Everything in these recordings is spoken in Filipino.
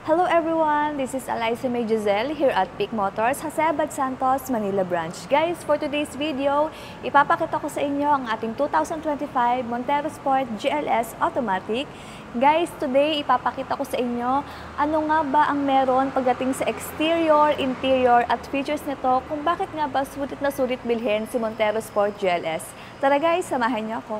Hello everyone, this is Eliza May Giselle here at Peak Motors, Jose Abad Santos, Manila Branch. Guys, for today's video, ipapakita ko sa inyo ang ating 2025 Montero Sport GLS Automatic. Guys, today ipapakita ko sa inyo ano nga ba ang meron pagdating sa exterior, interior at features nito, kung bakit nga ba sulit na sulit bilhin si Montero Sport GLS. Tara guys, samahan niyo ako.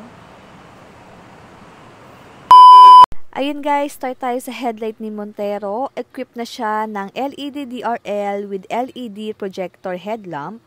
Ayun guys, start tayo sa headlight ni Montero. Equipped na siya ng LED DRL with LED projector headlamp.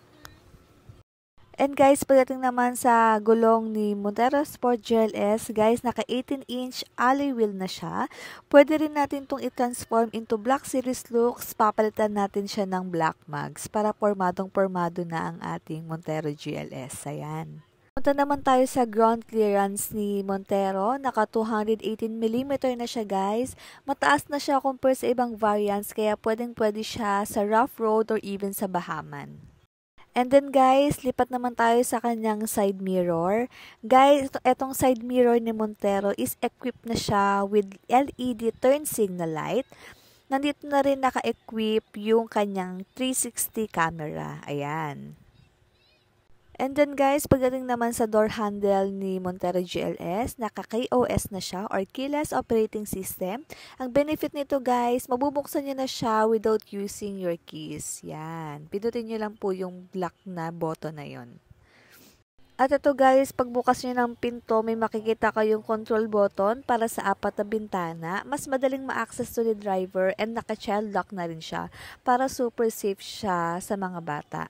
And guys, pagdating naman sa gulong ni Montero Sport GLS, guys, naka 18-inch alloy wheel na siya. Pwede rin natin itong i-transform into Black Series looks. Papalitan natin siya ng black mags para pormadong-pormado na ang ating Montero GLS. Ayan. Punta naman tayo sa ground clearance ni Montero. Naka 218mm na siya guys. Mataas na siya compare sa ibang variants kaya pwede siya sa rough road or even sa bahaman. And then guys, lipat naman tayo sa kanyang side mirror. Guys, etong side mirror ni Montero is equipped na siya with LED turn signal light. Nandito na rin naka-equip yung kanyang 360 camera. Ayan. And then guys, pagdating naman sa door handle ni Montero GLS, naka-KOS na siya or Keyless Operating System. Ang benefit nito guys, mabubuksan nyo na siya without using your keys. Yan. Pindutin nyo lang po yung black na button na yon. At ito guys, pagbukas nyo ng pinto, may makikita kayong control button para sa apat na bintana. Mas madaling ma-access to the driver and naka-child lock na rin siya para super safe siya sa mga bata.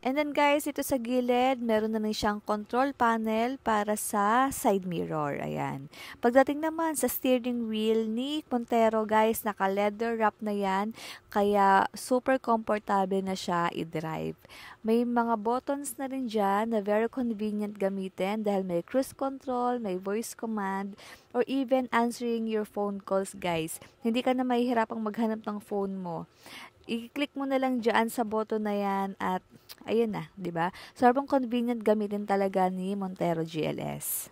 And then guys, ito sa gilid, meron na rin siyang control panel para sa side mirror. Ayan. Pagdating naman sa steering wheel ni Montero guys, naka-leather wrap na yan. Kaya super comfortable na siya i-drive. May mga buttons na rin dyan na very convenient gamitin dahil may cruise control, may voice command, or even answering your phone calls guys. Hindi ka na mahihirapang maghanap ng phone mo. I-click mo na lang dyan sa button na yan at ayun na, di ba? Sobrang convenient gamitin talaga ni Montero GLS.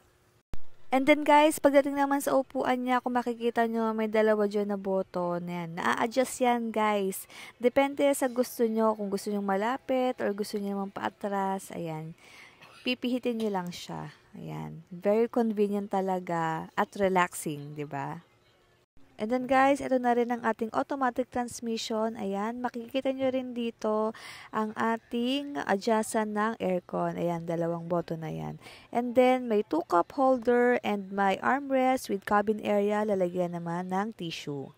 And then guys, pagdating naman sa upuan niya, kung makikita nyo, may dalawa dyan na button. Yan. Na-adjust yan guys. Depende sa gusto nyo, kung gusto nyo malapit or gusto nyo naman paatras. Ayan. Pipihitin nyo lang siya. Ayan. Very convenient talaga at relaxing, di ba? And then guys, ito na rin ang ating automatic transmission. Ayan, makikita nyo rin dito ang ating adjustan ng aircon. Ayan, dalawang button na yan. And then, may 2 cup holder and may armrest with cabin area. Lalagyan naman ng tissue.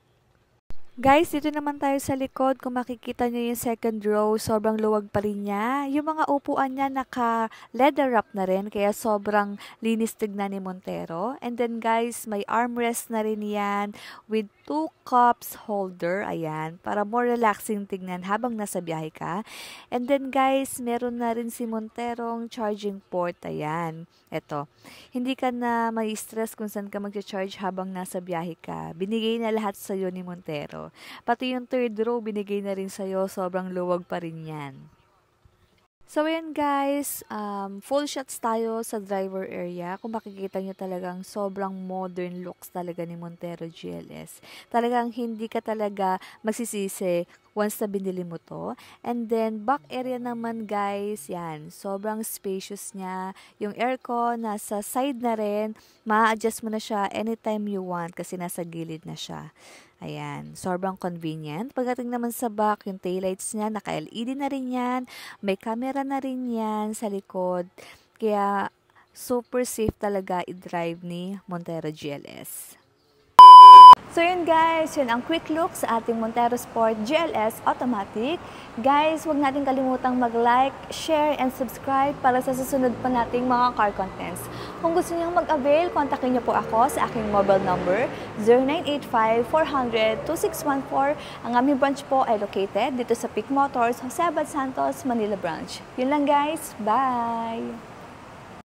Guys, dito naman tayo sa likod. Kung makikita nyo yung second row, sobrang luwag pa rin niya. Yung mga upuan niya naka-leather wrap na rin, kaya sobrang linis tignan ni Montero. And then guys, may armrest na rin yan with 2 cups holder. Ayan, para more relaxing tignan habang nasa biyahe ka. And then guys, meron na rin si Monterong charging port. Ayan, eto. Hindi ka na may stress kung saan ka mag-charge habang nasa biyahe ka. Binigay na lahat sa'yo ni Montero. Pati yung third row, binigay na rin sa'yo. Sobrang luwag pa rin yan. So, ayan guys, full shots tayo sa driver area. Kung makikita nyo talagang sobrang modern looks talaga ni Montero GLS. Talagang hindi ka talaga magsisisi once na binili mo to. And then, back area naman guys, yan, sobrang spacious niya. Yung aircon, nasa side na rin. Ma-adjust mo na siya anytime you want kasi nasa gilid na siya. Ayan, sobrang convenient. Pagdating naman sa back, yung taillights niya, naka-LED na rin yan. May camera na rin yan sa likod. Kaya, super safe talaga i-drive ni Montero GLS. So yun guys, yun ang quick look sa ating Montero Sport GLS Automatic. Guys, huwag natin kalimutang mag-like, share, and subscribe para sa susunod pa nating mga car contents. Kung gusto niyong mag-avail, kontakin niyo po ako sa aking mobile number 0985-400-2614. Ang aming branch po ay located dito sa Peak Motors, Jose Abad Santos, Manila Branch. Yun lang guys, bye!